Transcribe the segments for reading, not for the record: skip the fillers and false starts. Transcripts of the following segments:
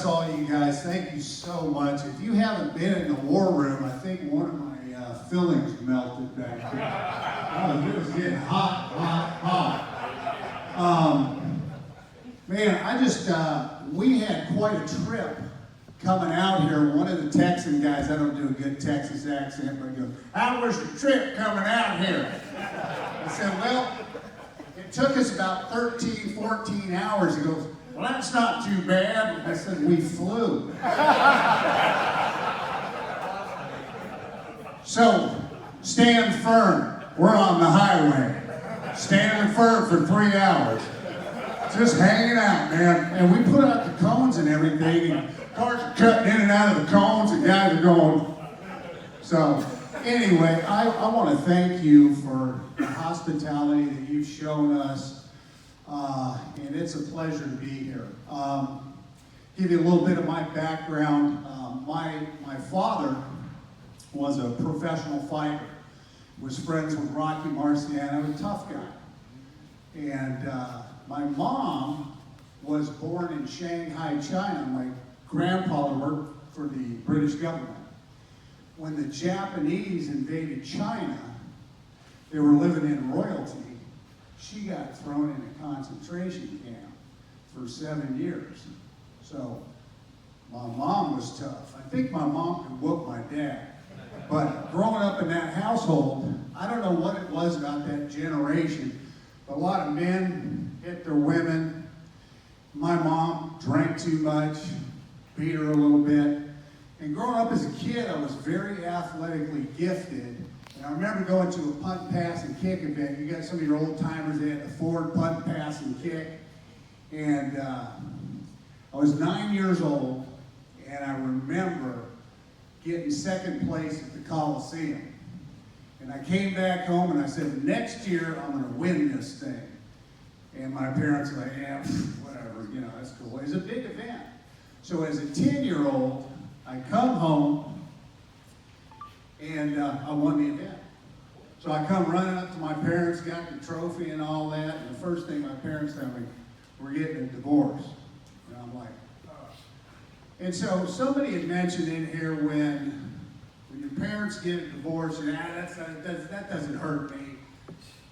bless all you guys. Thank you so much. If you haven't been in the war room, I think one of my fillings melted back there. Oh, it was getting hot, hot, hot. Man, we had quite a trip coming out here. One of the Texan guys, I don't do a good Texas accent, but he goes, "How was the trip coming out here?" I said, "Well, it took us about 13, 14 hours." He goes, "Well, that's not too bad." I said, "We flew." So, stand firm. We're on the highway. Standing firm for 3 hours. Just hanging out, man. And we put out the cones and everything, and cars are cutting in and out of the cones, and guys are going. So, anyway, I want to thank you for the hospitality that you've shown us. And it's a pleasure to be here. Give you a little bit of my background. My father was a professional fighter, was friends with Rocky Marciano, a tough guy. And my mom was born in Shanghai, China. My grandfather worked for the British government. When the Japanese invaded China, they were living in royalty. She got thrown in a concentration camp for 7 years. So my mom was tough. I think my mom could whoop my dad. But growing up in that household, I don't know what it was about that generation, but a lot of men hit their women. My mom drank too much, beat her a little bit. And growing up as a kid, I was very athletically gifted. And I remember going to a punt, pass, and kick event. You got some of your old timers, they had the Ford punt, pass, and kick. And I was 9 years old, and I remember getting second place at the Coliseum. And I came back home and I said, "Next year I'm gonna win this thing." And my parents were like, "Yeah, whatever, you know, that's cool." It was a big event. So as a 10-year-old, I come home and I won the event. So I come running up to my parents, got the trophy and all that, and the first thing my parents tell me, "We're getting a divorce." And I'm like, and so somebody had mentioned in here when your parents get a divorce, and that doesn't hurt me,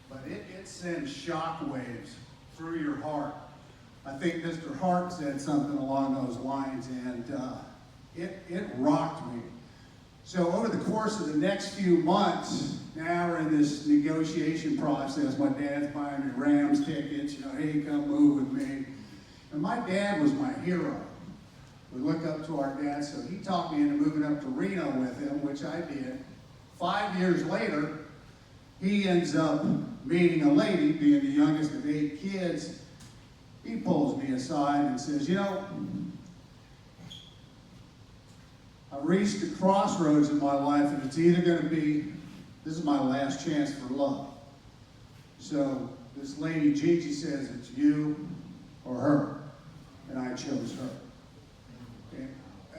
but it sends shock waves through your heart. I think Mr. Hart said something along those lines, and it rocked me. So over the course of the next few months, now we're in this negotiation process. My dad's buying me Rams tickets, "Hey, come move with me." And my dad was my hero. We look up to our dad, so he talked me into moving up to Reno with him, which I did. 5 years later, he ends up meeting a lady, being the youngest of 8 kids. He pulls me aside and says, "I've reached a crossroads in my life, and it's either going to be, this is my last chance for love. So this lady, Gigi, says it's you or her," and I chose her.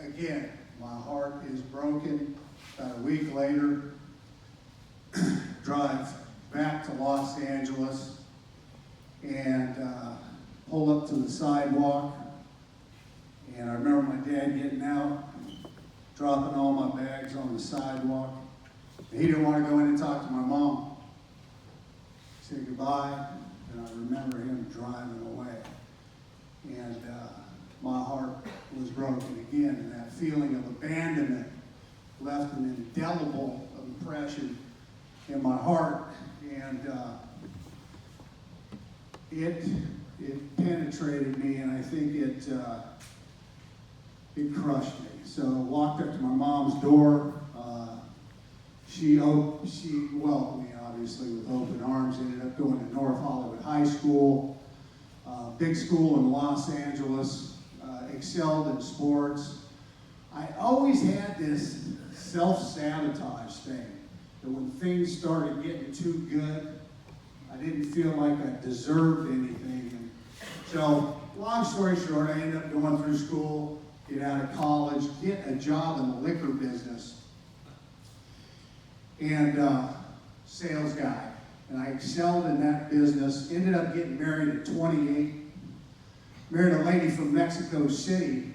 Again, my heart is broken. About a week later, drive back to Los Angeles and pull up to the sidewalk. And I remember my dad getting out, dropping all my bags on the sidewalk. And he didn't want to go in and talk to my mom. Say goodbye, and I remember him driving away. And my heart was broken again, and that feeling of abandonment left an indelible impression in my heart, and it penetrated me, and I think it crushed me. So I walked up to my mom's door. She welcomed me, obviously, with open arms. Ended up going to North Hollywood High School, big school in Los Angeles. Excelled in sports. I always had this self-sabotage thing, that when things started getting too good, I didn't feel like I deserved anything. And so, long story short, I ended up going through school, get out of college, get a job in the liquor business, and sales guy. And I excelled in that business, ended up getting married at 28, married a lady from Mexico City,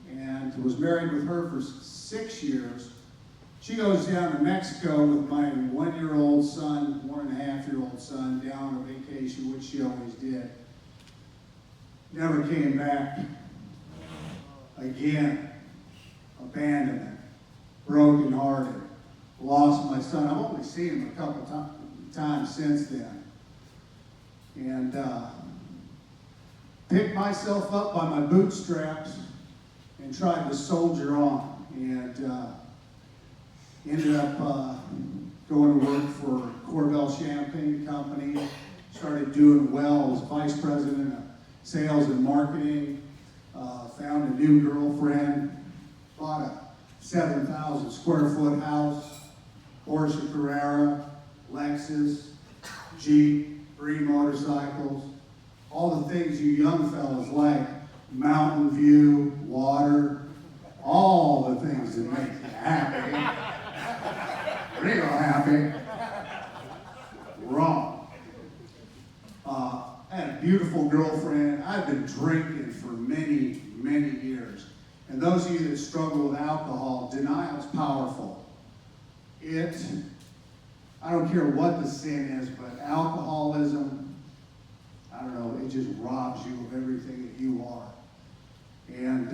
and was married with her for 6 years. She goes down to Mexico with my 1-year-old son, 1.5-year-old son, down on vacation, which she always did. Never came back. Again, abandonment, brokenhearted, lost my son. I've only seen him a couple times since then. And picked myself up by my bootstraps and tried to soldier on. And ended up going to work for Corbel Champagne Company. Started doing well as vice president of sales and marketing. Found a new girlfriend. Bought a 7,000 square foot house. Porsche Carrera, Lexus, Jeep, 3 motorcycles. All the things you young fellas like. Mountain view, water, all the things that make you happy. Real happy. Wrong. I had a beautiful girlfriend. I've been drinking for many, many years. And those of you that struggle with alcohol, denial is powerful. I don't care what the sin is, but alcoholism, I don't know, it just robs you of everything that you are. And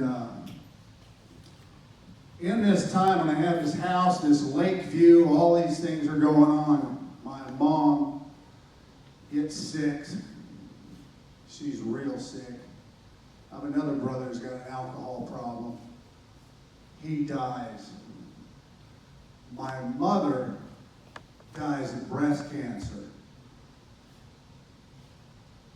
in this time when I have this house, this lake view, all these things are going on, my mom gets sick. She's real sick. I have another brother who's got an alcohol problem. He dies. My mother dies of breast cancer.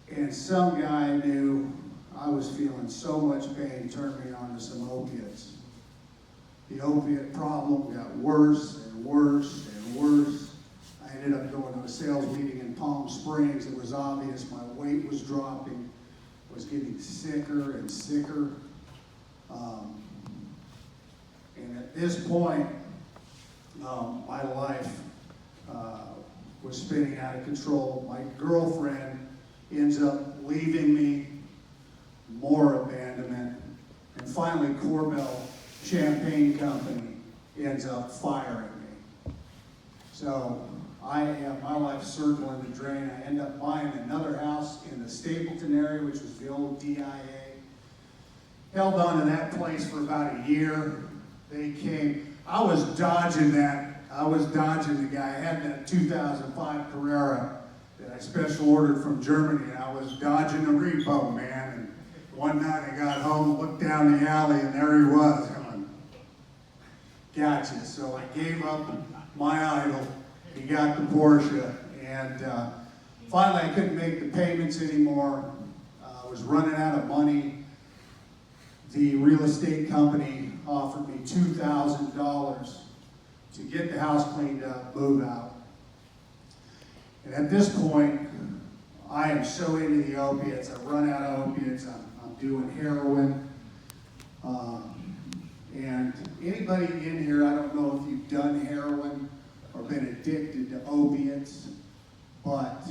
And some guy knew I was feeling so much pain, turned me on to some opiates. The opiate problem got worse and worse and worse. I ended up going to a sales meeting in Palm Springs. It was obvious my weight was dropping, was getting sicker and sicker. And at this point, my life was spinning out of control. My girlfriend ends up leaving me, more abandonment, and finally Corbel Champagne Company ends up firing me. So my life's circling the drain. I end up buying another house in the Stapleton area, which was the old DIA. Held on to that place for about a year. They came. I was dodging the guy. I had that 2005 Carrera that I special ordered from Germany, and I was dodging the repo, man. And one night I got home, looked down the alley, and there he was. Going, gotcha. So I gave up my idol. He got the Porsche, and finally I couldn't make the payments anymore. I was running out of money. The real estate company offered me $2,000 to get the house cleaned up, move out. And at this point, I am so into the opiates. I run out of opiates. I'm doing heroin. And anybody in here, I don't know if you've done heroin or been addicted to opiates, but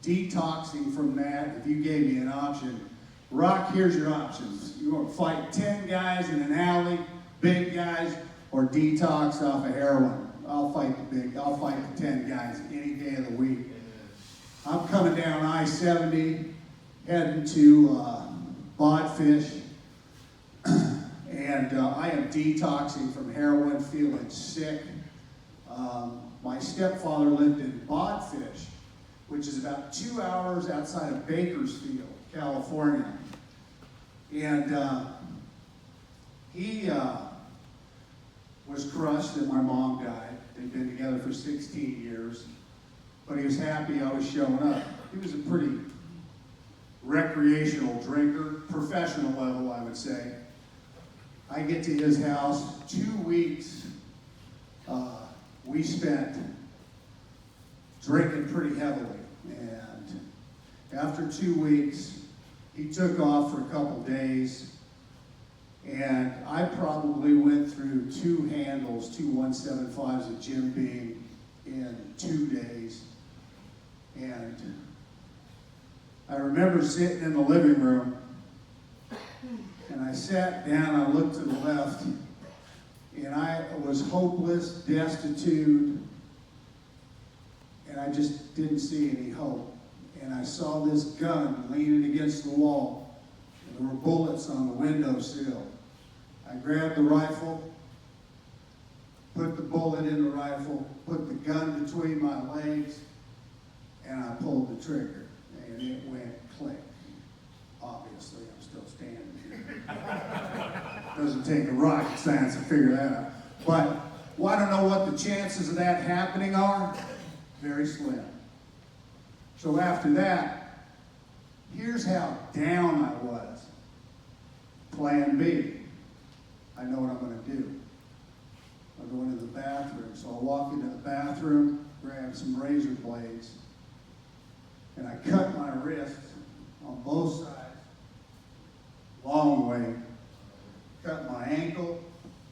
detoxing from that, if you gave me an option, Rock, here's your options. You want to fight 10 guys in an alley, big guys, or detox off of heroin. I'll fight the 10 guys any day of the week. I'm coming down I-70, heading to Bodfish, and I am detoxing from heroin, feeling sick. My stepfather lived in Bodfish, which is about 2 hours outside of Bakersfield, California. And he was crushed that my mom died. They'd been together for 16 years. But he was happy I was showing up. He was a pretty recreational drinker, professional level, I would say. I get to his house, 2 weeks we spent drinking pretty heavily. And after 2 weeks, he took off for a couple days, and I probably went through 2 handles, 2 175s of Jim Beam in 2 days. And I remember sitting in the living room, and I sat down, I looked to the left, and I was hopeless, destitute, and I just didn't see any hope. And I saw this gun leaning against the wall, and there were bullets on the windowsill. I grabbed the rifle, put the bullet in the rifle, put the gun between my legs, and I pulled the trigger, and it went click. Obviously, I'm still standing here. Doesn't take a rocket science to figure that out. But well, I don't know what the chances of that happening are. Very slim. So after that, here's how down I was. Plan B. I know what I'm going to do. I'll go into the bathroom. So I'll walk into the bathroom, grab some razor blades, and I cut my wrist on both sides. Long way. Cut my ankle,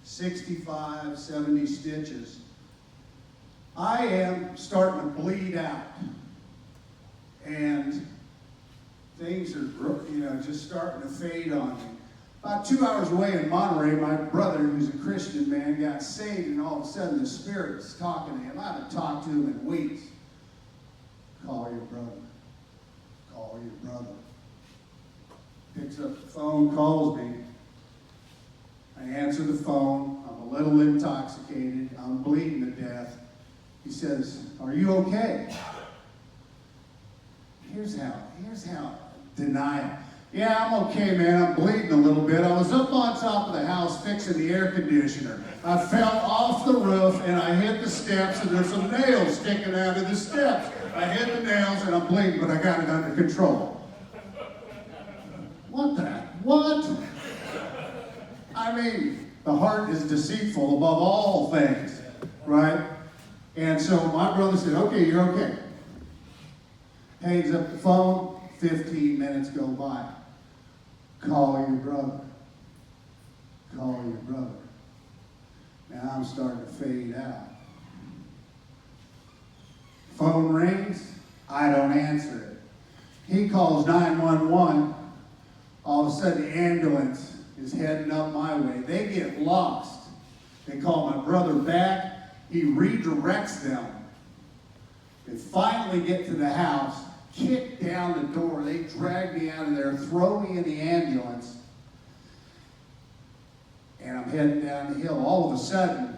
65, 70 stitches. I am starting to bleed out. And things are, just starting to fade on me. About 2 hours away in Monterey, my brother, who's a Christian man, got saved, and all of a sudden the Spirit was talking to him. I haven't talked to him in weeks. Call your brother. Call your brother. Picks up the phone, calls me. I answer the phone. I'm a little intoxicated. I'm bleeding to death. He says, "Are you okay?" Here's how denial. Yeah, I'm okay, man. I'm bleeding a little bit. I was up on top of the house fixing the air conditioner. I fell off the roof and I hit the steps, and there's some nails sticking out of the steps. I hit the nails and I'm bleeding, but I got it under control. What? I mean, the heart is deceitful above all things, right? And so my brother said, "Okay, you're okay." Hangs up the phone, 15 minutes go by. Call your brother. Call your brother. Now I'm starting to fade out. Phone rings, I don't answer it. He calls 911. All of a sudden the ambulance is heading up my way. They get lost. They call my brother back. He redirects them. They finally get to the house, kick down the door. They drag me out of there, throw me in the ambulance, and I'm heading down the hill. All of a sudden,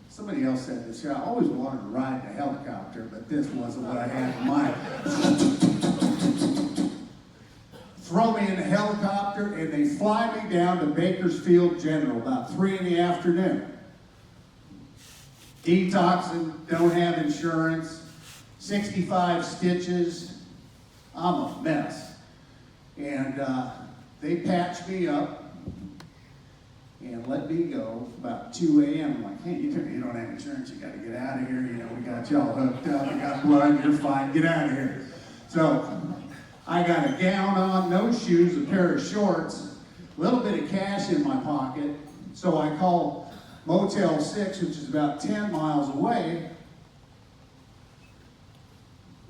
somebody else said this. I always wanted to ride the helicopter, but this wasn't what I had in mind. Throw me in the helicopter, and they fly me down to Bakersfield General about 3 in the afternoon. Detoxing, don't have insurance, 65 stitches. I'm a mess. And they patched me up and let me go about 2 a.m. I'm like, "Hey, you don't have insurance, you got to get out of here. We got y'all hooked up, you got blood, you're fine, get out of here." So I got a gown on, no shoes, a pair of shorts, a little bit of cash in my pocket. So I call Motel 6, which is about 10 miles away.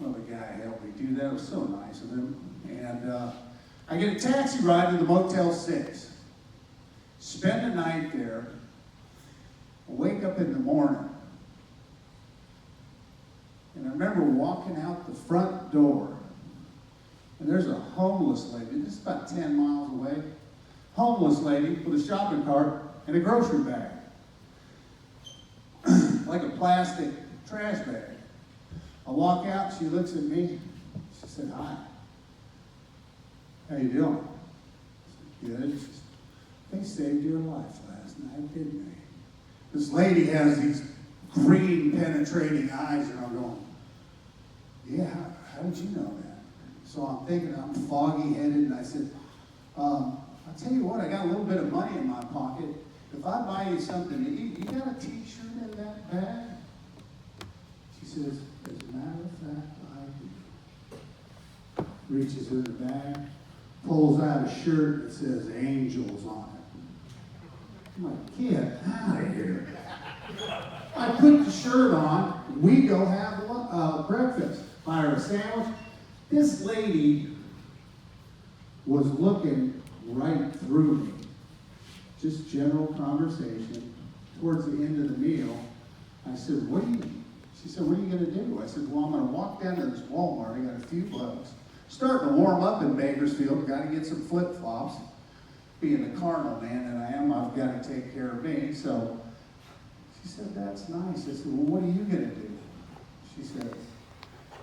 Well, the guy helped me do that. It was so nice of him. And I get a taxi ride to the Motel 6. Spend the night there. I wake up in the morning. And I remember walking out the front door. And there's a homeless lady. This is about 10 miles away. Homeless lady with a shopping cart and a grocery bag. Like a plastic trash bag. I walk out, she looks at me, she said, "Hi. How you doing?" I said, "Good." She said, "They saved your life last night, didn't they?" This lady has these green penetrating eyes, and I'm going, "Yeah, how did you know that?" So I'm thinking, I'm foggy-headed, and I said, "I'll tell you what, I got a little bit of money in my pocket. If I buy you something to eat, you got a t-shirt in that bag?" She says, "As a matter of fact, I do." Reaches in the bag, pulls out a shirt that says Angels on it. I'm like, "Get out of here." I put the shirt on, we go have breakfast. Buy her a sandwich. This lady was looking right through me. just general conversation. Towards the end of the meal, I said, she said, what are you going to do? I said, well, I'm going to walk down to this Walmart. I got a few bucks. Starting to warm up in Bakersfield. Got to get some flip-flops. Being the carnal man that I am, I've got to take care of me. So she said, that's nice. I said, well, what are you going to do? She said,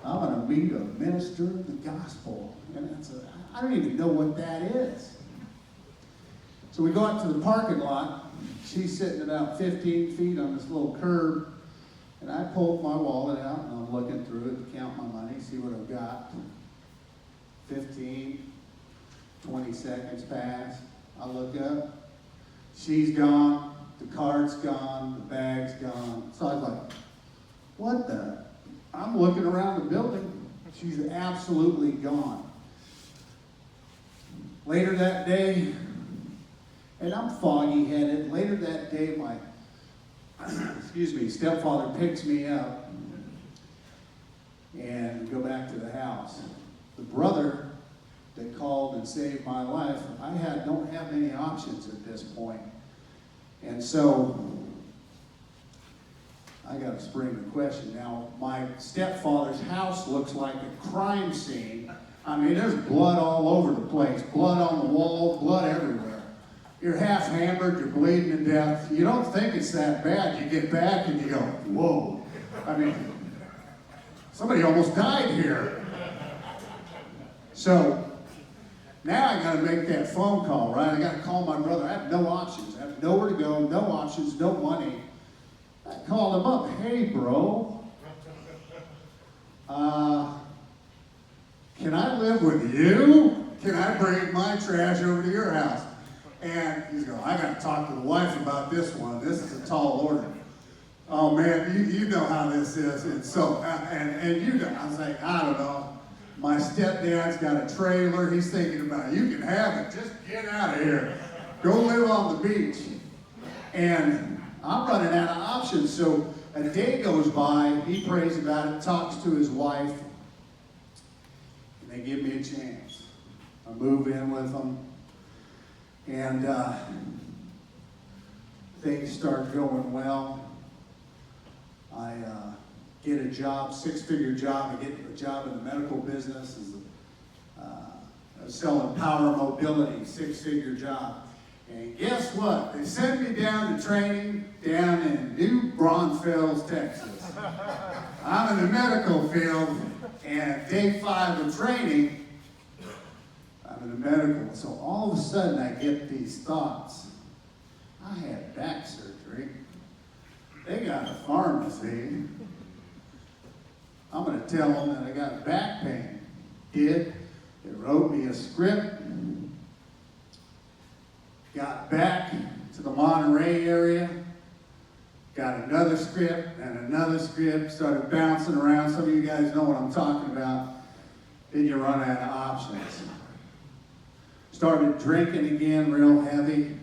I'm going to meet a minister of the gospel. And I said, I don't even know what that is. So we go out to the parking lot. She's sitting about 15 feet on this little curb. And I pulled my wallet out, and I'm looking through it to count my money, see what I've got. 15, 20 seconds pass. I look up. She's gone. The card's gone. The bag's gone. So I was like, what the? I'm looking around the building. She's absolutely gone. Later that day, and I'm foggy-headed. Later that day, my stepfather picks me up and go back to the house. The brother that called and saved my life, don't have many options at this point. And so I got to spring the question. Now, my stepfather's house looks like a crime scene. I mean, there's blood all over the place. Blood on the wall, blood everywhere. You're half hammered, you're bleeding to death. You don't think it's that bad. You get back and you go, whoa. I mean, somebody almost died here. So, now I got to make that phone call, right? I got to call my brother. I have no options. I have nowhere to go, no options, no money. I called him up. Hey, bro. Can I live with you? Can I bring my trash over to your house? And he's going, I got to talk to the wife about this one. This is a tall order. Oh, man, you know how this is. And so, and you know, I was like, I don't know. My stepdad's got a trailer. He's thinking about it. You can have it. Just get out of here. Go live on the beach. And I'm running out of options. So a day goes by. He prays about it, talks to his wife. And they give me a chance. I move in with them. And things start going well. I get a job, six-figure job. I get a job in the medical business as selling power mobility, six-figure job. And guess what? They sent me down to training down in New Braunfels, Texas. I'm in the medical field, and day 5 of training, I'm in the medical. So all of a sudden, I get these thoughts. I had back surgery. They got a pharmacy. I'm going to tell them that I got back pain. They wrote me a script. Got back to the Monterey area. Got another script and another script. Started bouncing around. Some of you guys know what I'm talking about. Then you run out of options. Started drinking again real heavy.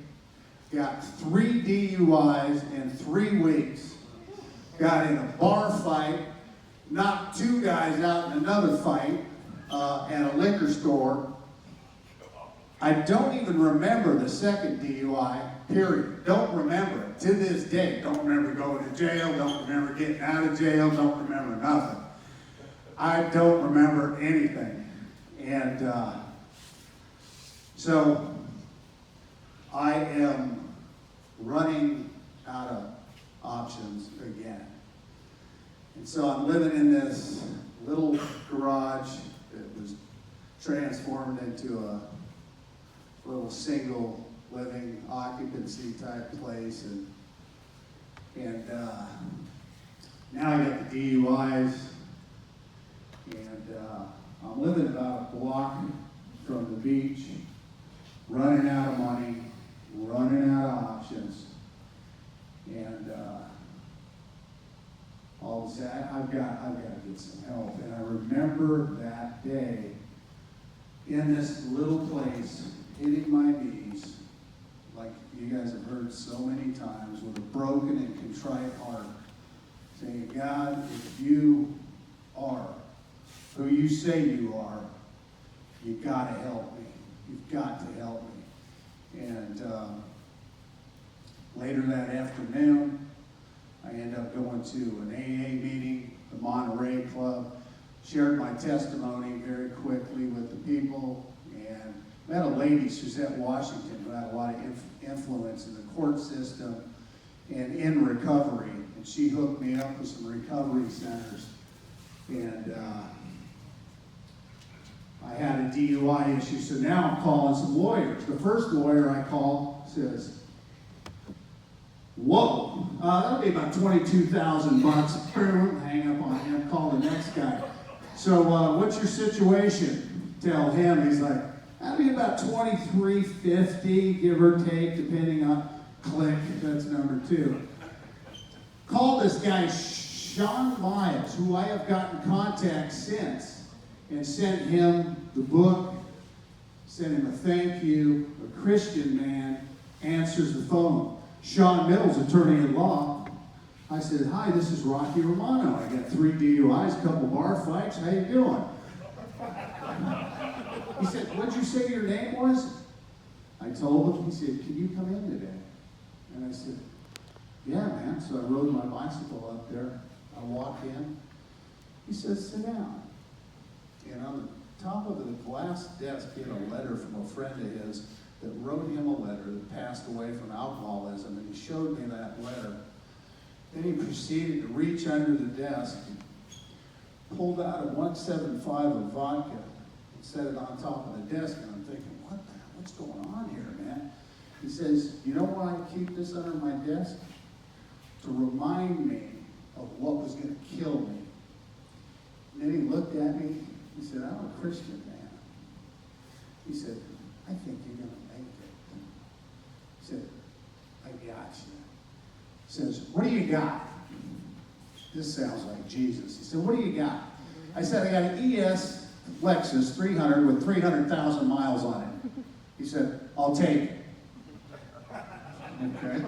Got 3 DUIs in 3 weeks. Got in a bar fight. Knocked 2 guys out in another fight at a liquor store. I don't even remember the second DUI, period. Don't remember it to this day. Don't remember going to jail. Don't remember getting out of jail. Don't remember nothing. I don't remember anything. And so I am running out of options again. And so I'm living in this little garage that was transformed into a little single living occupancy type place. And now I got the DUIs. And I'm living about a block from the beach, running out of money, running out of options. And all of a sudden, I've got to get some help. And I remember that day in this little place, hitting my knees, like you guys have heard so many times, with a broken and contrite heart, saying, God, if you are who you say you are, you've got to help me. You've got to help me. And Later that afternoon, I end up going to an AA meeting, the Monterey Club, shared my testimony very quickly with the people, and met a lady, Suzette Washington, who had a lot of influence in the court system and in recovery. And she hooked me up with some recovery centers. And I had a DUI issue, so now I'm calling some lawyers. The first lawyer I call says, whoa, that'll be about $22,000. Hang up on him, call the next guy. So what's your situation? Tell him. He's like, that'll be about $23.50, give or take, depending on click. That's number 2. Call this guy Sean Miles, who I have gotten contact since, and sent him the book, sent him a thank you. A Christian man answers the phone. Sean Mills, attorney-at-law. I said, hi, this is Rocky Romano. I got 3 DUIs, a couple bar fights. How you doing? He said, what'd you say your name was? I told him. He said, can you come in today? And I said, yeah, man. So I rode my bicycle up there. I walked in. He says, sit down. And on the top of the glass desk, he had a letter from a friend of his that wrote him a letter that passed away from alcoholism, and he showed me that letter. Then he proceeded to reach under the desk, pulled out a 175 of vodka, and set it on top of the desk, and I'm thinking, what's going on here, man? He says, you know why I keep this under my desk? To remind me of what was going to kill me. And then he looked at me, he said, I'm a Christian man. He said, I think you're going to make it. He said, I got you. He says, what do you got? This sounds like Jesus. He said, what do you got? I said, I got an ES Lexus 300 with 300,000 miles on it. He said, I'll take it. Okay.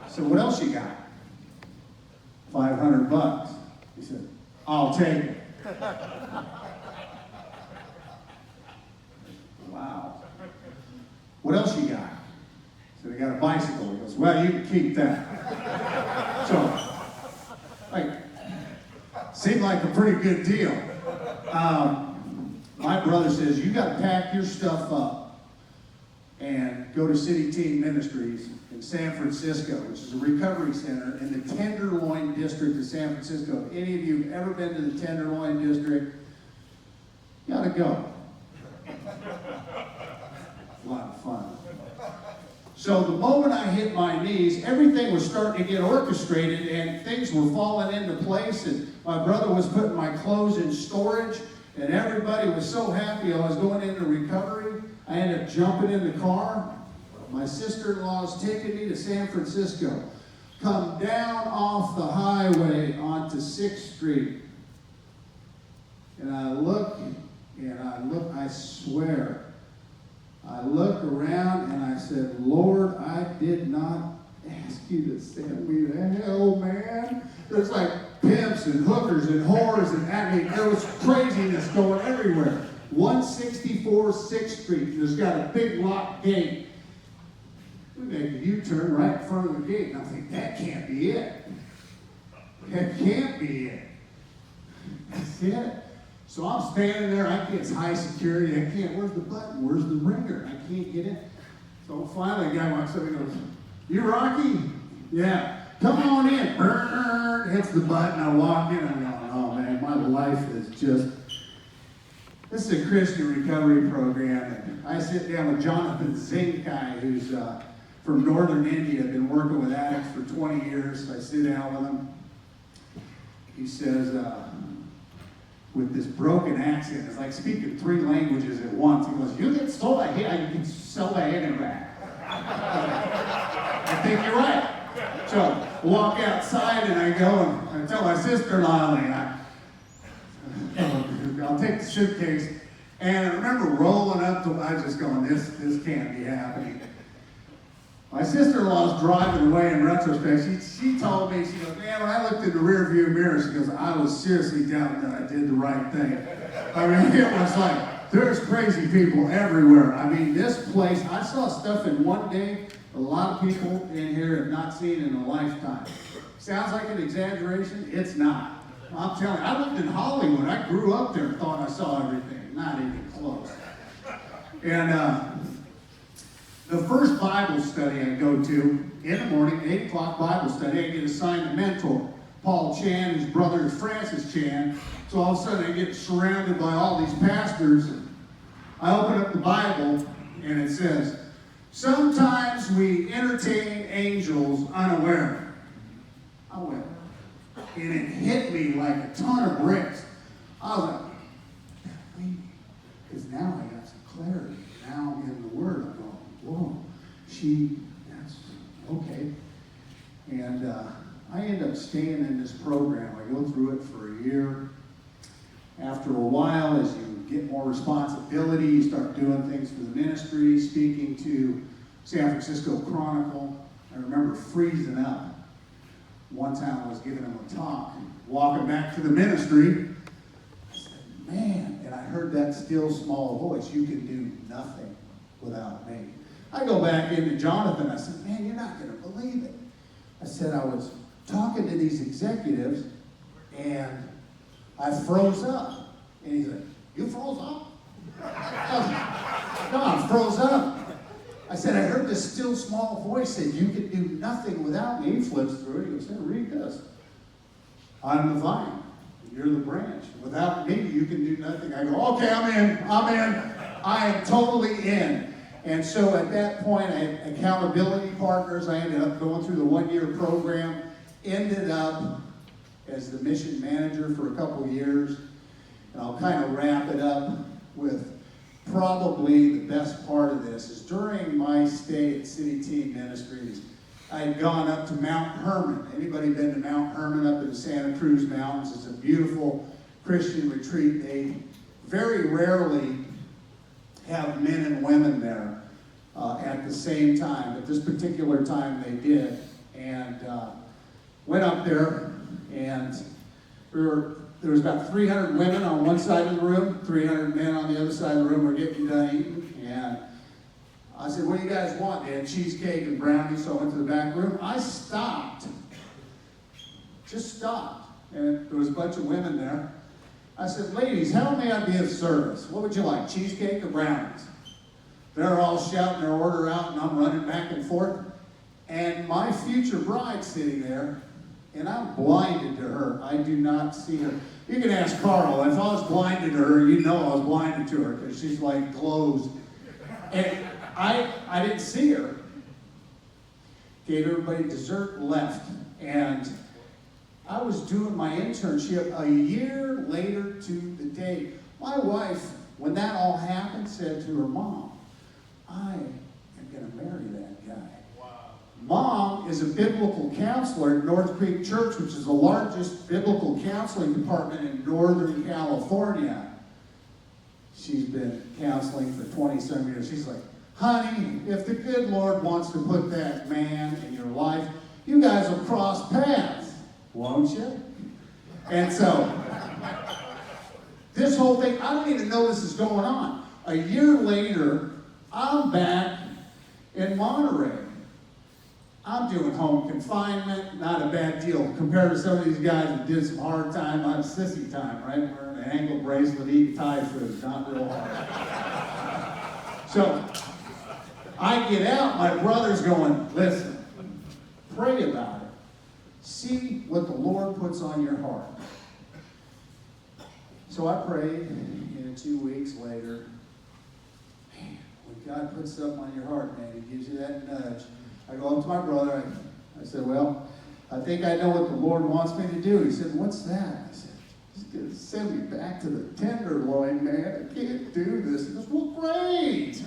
So what else you got? $500. He said, I'll take it. Wow. What else you got? I said, I got a bicycle. He goes, well, you can keep that. So, seemed like a pretty good deal. My brother says, you got to pack your stuff up and go to City Team Ministries in San Francisco, which is a recovery center in the Tenderloin District of San Francisco. If any of you have ever been to the Tenderloin District, you got to go. A lot of fun. So the moment I hit my knees, everything was starting to get orchestrated and things were falling into place, and my brother was putting my clothes in storage, and everybody was so happy I was going into recovery. I ended up jumping in the car. My sister-in-law's taking me to San Francisco. Come down off the highway onto 6th Street. And I look, I swear, I look around and I said, Lord, I did not ask you to send me to hell, man. There's like pimps and hookers and whores, and there was craziness going everywhere. 164 6th Street, there's got a big locked gate. We make a U-turn right in front of the gate, and I think, that can't be it. That can't be it. That's it. So I'm standing there, it's high security, I can't, where's the button? Where's the ringer? I can't get in. So finally a guy walks up and goes, you Rocky? Yeah. Come on in. Brrr, hits the button, I walk in, I'm going, oh man, my life is just, this is a Christian recovery program, and I sit down with Jonathan Zinkai, who's from northern India, been working with addicts for 20 years. I sit down with him. He says, with this broken accent, it's like speaking 3 languages at once. He goes, you get soda here, you can sell the head back. I think you're right. So I walk outside and I go and I tell my sister-in-law, I'll take the suitcase. And I remember rolling up to, I was just going, this can't be happening. My sister-in-law's driving away in retrospect. She told me, she goes, man, when I looked in the rear view mirror, she goes, I was seriously doubting that I did the right thing. I mean, it was like, there's crazy people everywhere. I mean, this place, I saw stuff in one day a lot of people in here have not seen in a lifetime. Sounds like an exaggeration? It's not. I'm telling you, I lived in Hollywood. I grew up there and thought I saw everything. Not even close. And the first Bible study I go to in the morning, 8 o'clock Bible study, I get assigned a mentor. Paul Chan, his brother is Francis Chan. So all of a sudden I get surrounded by all these pastors. I open up the Bible and it says, sometimes we entertain angels unaware. I went, and it hit me like a ton of bricks. I was like, because now I got some clarity. Now in the Word, I'm going, whoa, that's okay. And I end up staying in this program. I go through it for a year. After a while, as you get more responsibility, you start doing things for the ministry, speaking to San Francisco Chronicle. I remember freezing up. One time I was giving them a talk, walking back to the ministry. I said, man, and I heard that still small voice, you can do nothing without me. I go back into Jonathan, I said, man, you're not going to believe it. I said, I was talking to these executives, and I froze up. And he's like, you froze up? No, I froze up. I said, I heard this still small voice say, you can do nothing without me. He flips through it. He goes, hey, read this. I'm the vine. You're the branch. Without me, you can do nothing. I go, okay, I'm in. I am totally in. And so at that point, I had accountability partners. I ended up going through the one-year program. Ended up as the mission manager for a couple of years. And I'll kind of wrap it up with probably the best part of this is during my stay at City Team Ministries, I had gone up to Mount Hermon. Anybody been to Mount Hermon up in the Santa Cruz Mountains? It's a beautiful Christian retreat. They very rarely have men and women there at the same time. But this particular time they did. And went up there, and there was about 300 women on one side of the room, 300 men on the other side of the room were getting done eating. And I said, what do you guys want? They had cheesecake and brownies, so I went to the back room. I stopped. Just stopped. And there was a bunch of women there. I said, ladies, how may I be of service? What would you like, cheesecake or brownies? They're all shouting their order out, and I'm running back and forth. And my future bride's sitting there, and I'm blinded to her. I do not see her. You can ask Carl. If I was blinded to her, you know I was blinded to her because she's like closed. And I didn't see her. Gave everybody dessert, left. And I was doing my internship a year later to the day. My wife, when that all happened, said to her mom, I am going to marry that guy. Mom is a biblical counselor at North Creek Church, which is the largest biblical counseling department in Northern California. She's been counseling for 20-some years. She's like, honey, if the good Lord wants to put that man in your life, you guys will cross paths, won't you? And so, this whole thing, I don't even know this is going on. A year later, I'm back in Monterey. I'm doing home confinement, not a bad deal compared to some of these guys that did some hard time on sissy time, right? Wearing an ankle bracelet, eating Thai food, not real hard. So, I get out, my brother's going, listen, pray about it. See what the Lord puts on your heart. So I prayed, and 2 weeks later, man, when God puts something on your heart, man, He gives you that nudge. I go up to my brother, I said, well, I think I know what the Lord wants me to do. He said, what's that? I said, He's going to send me back to the Tenderloin, man. I can't do this. He goes, well, great.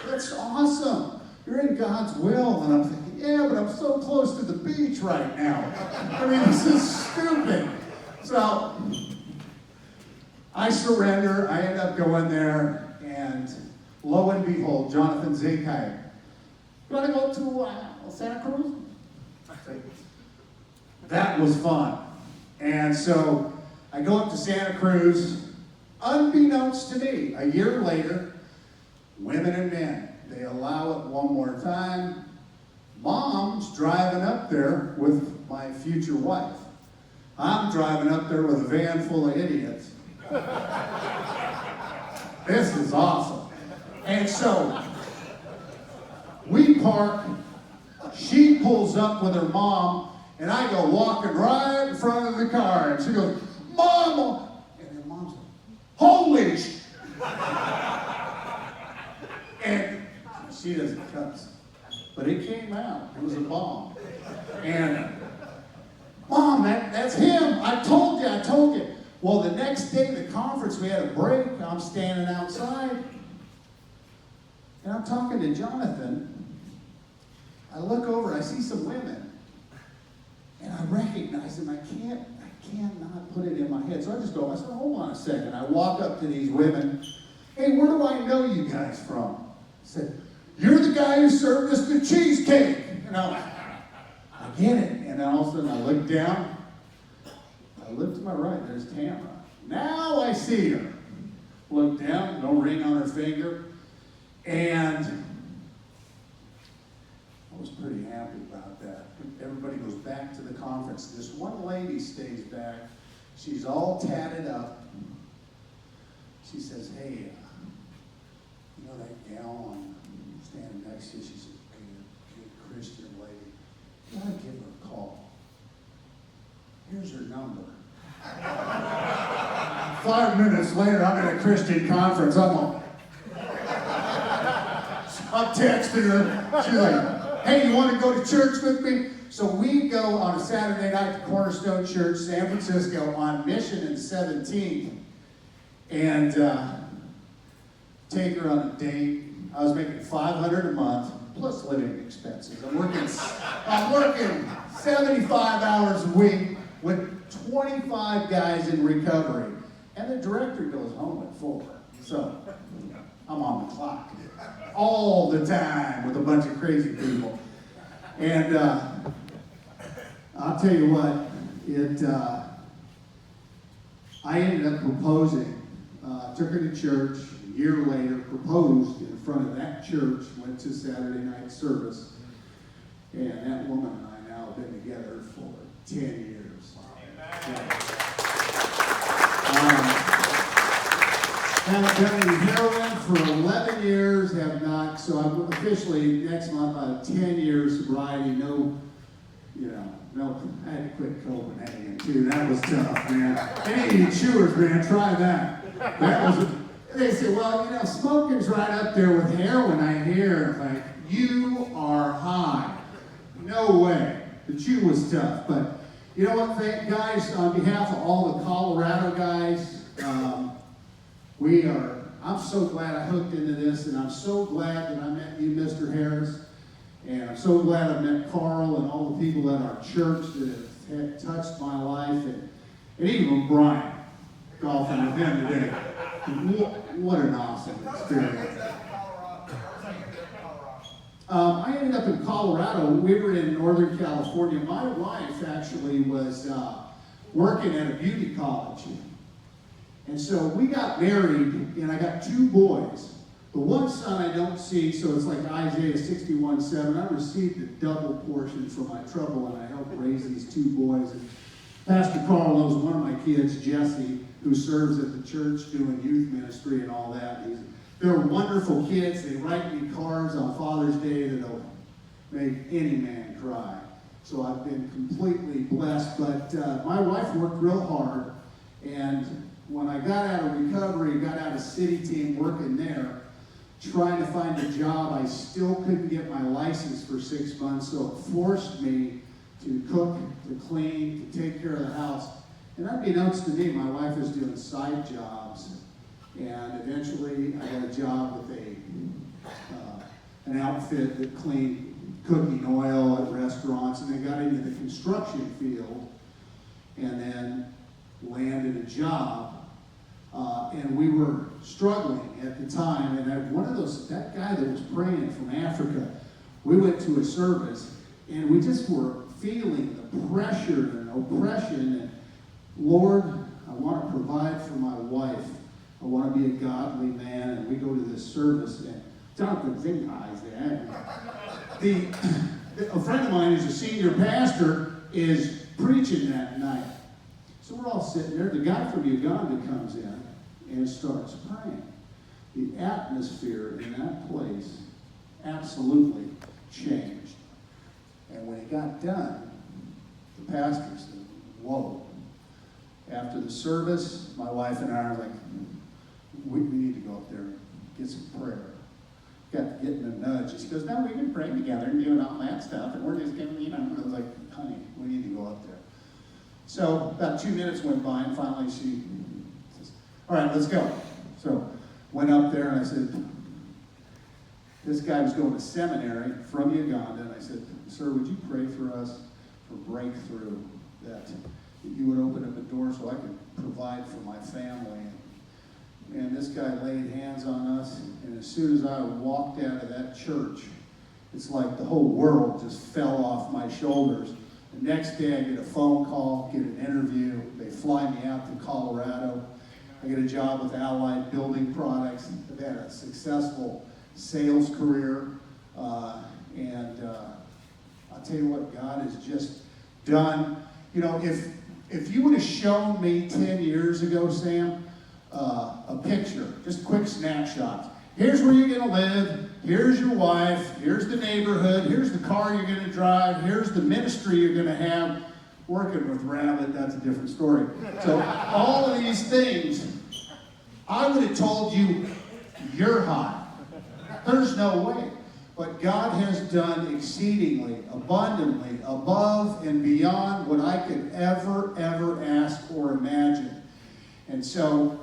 That's awesome. You're in God's will. And I'm thinking, yeah, but I'm so close to the beach right now. I mean, this is stupid. So I surrender. I end up going there, and lo and behold, Jonathan Zinkai. You want to go to Santa Cruz? That was fun. And so I go up to Santa Cruz, unbeknownst to me, a year later, women and men, they allow it one more time. Mom's driving up there with my future wife. I'm driving up there with a van full of idiots. This is awesome. And so, we park, she pulls up with her mom, and I go walking right in front of the car, and she goes, Mom! And then Mom's like, holy sh... And she doesn't cuss. But it came out. It was a bomb. And, Mom, that's him. I told you. Well, the next day, the conference, we had a break. I'm standing outside. And I'm talking to Jonathan. I look over, I see some women. And I recognize them. I cannot put it in my head. So I said, hold on a second. I walk up to these women. Hey, where do I know you guys from? I said, you're the guy who served us the cheesecake. And I get it. And then all of a sudden I look down. I look to my right, there's Tamara. Now I see her. Look down, no ring on her finger. And I was pretty happy about that. Everybody goes back to the conference. This one lady stays back. She's all tatted up. She says, hey, you know that gal I'm standing next to you? She's a good Christian lady. You gotta give her a call. Here's her number. 5 minutes later, I'm at a Christian conference. I'm texting her. She's like, hey, you want to go to church with me? So we go on a Saturday night to Cornerstone Church, San Francisco, on Mission and 17th, and take her on a date. I was making $500 a month plus living expenses. I'm working 75 hours a week with 25 guys in recovery, and the director goes home at 4. So I'm on the clock all the time with a bunch of crazy people. And I'll tell you what, I ended up proposing, took her to church, a year later, proposed in front of that church, went to Saturday night service, and that woman and I now have been together for 10 years. Haven't done any heroin for 11 years, have not, so I'm officially, next month, out of 10 years sobriety, no, I had to quit Copenhagen too, that was tough, man. Any of you chewers, man, try that. They say, well, smoking's right up there with heroin, I hear. Like, you are high. No way. The chew was tough, but you know what, guys, on behalf of all the Colorado guys, I'm so glad I hooked into this, and I'm so glad that I met you, Mr. Harris, and I'm so glad I met Carl and all the people at our church that have touched my life, and even Brian, golfing with him today. What an awesome experience. I ended up in Colorado. We were in Northern California. My wife actually was working at a beauty college. And so we got married, and I got 2 boys. The one son I don't see, so it's like Isaiah 61:7. I received a double portion for my trouble, and I helped raise these 2 boys. And Pastor Carl knows one of my kids, Jesse, who serves at the church doing youth ministry and all that. They're wonderful kids. They write me cards on Father's Day that'll make any man cry. So I've been completely blessed. But my wife worked real hard, and when I got out of recovery, got out of City Team working there, trying to find a job, I still couldn't get my license for 6 months, so it forced me to cook, to clean, to take care of the house. And unbeknownst to me, my wife was doing side jobs, and eventually I got a job with an outfit that cleaned cooking oil at restaurants, and then got into the construction field, and then landed a job. And we were struggling at the time, and that guy that was praying from Africa, we went to a service, and we just were feeling the pressure and oppression, and Lord, I want to provide for my wife. I want to be a godly man, and we go to this service, and Jonathan Zinghai is there. a friend of mine who's a senior pastor is preaching that night. So we're all sitting there. The guy from Uganda comes in and starts praying. The atmosphere in that place absolutely changed. And when he got done, the pastor said, whoa. After the service, my wife and I are like, we need to go up there and get some prayer. Got getting a nudge. She goes, no, we've been praying together and doing all that stuff, and we're just gonna, I was like, honey, we need to go up there. So about 2 minutes went by, and finally she says, all right, let's go. So went up there, and I said, this guy was going to seminary from Uganda, and I said, sir, would you pray for us for breakthrough, that you would open up a door so I could provide for my family? And this guy laid hands on us, and as soon as I walked out of that church, it's like the whole world just fell off my shoulders. The next day I get a phone call, get an interview. They fly me out to Colorado. I get a job with Allied Building Products. I've had a successful sales career. And I'll tell you what, God has just done. You know, if you would have shown me 10 years ago, Sam, a picture, just quick snapshots. Here's where you're going to live. Here's your wife. Here's the neighborhood. Here's the car you're going to drive. Here's the ministry you're going to have. Working with Rabbit, that's a different story. So all of these things, I would have told you, you're hot. There's no way. But God has done exceedingly, abundantly, above and beyond what I could ever ask or imagine. And so,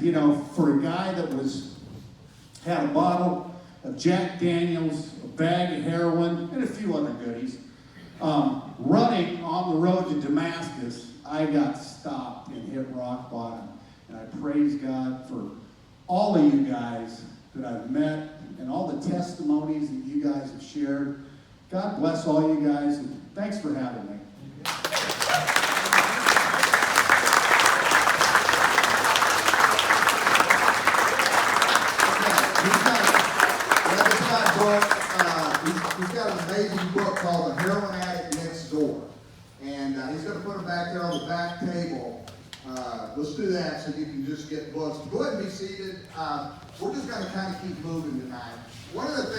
you know, for a guy that had a bottle of Jack Daniels, a bag of heroin, and a few other goodies, running on the road to Damascus, I got stopped and hit rock bottom. And I praise God for all of you guys that I've met and all the testimonies that you guys have shared. God bless all you guys, and thanks for having me. He's got an amazing book called The Heroin Addict Next Door. And he's going to put it back there on the back table. Let's do that so you can just get books. Go ahead and be seated. We're just going to kind of keep moving tonight. One of the things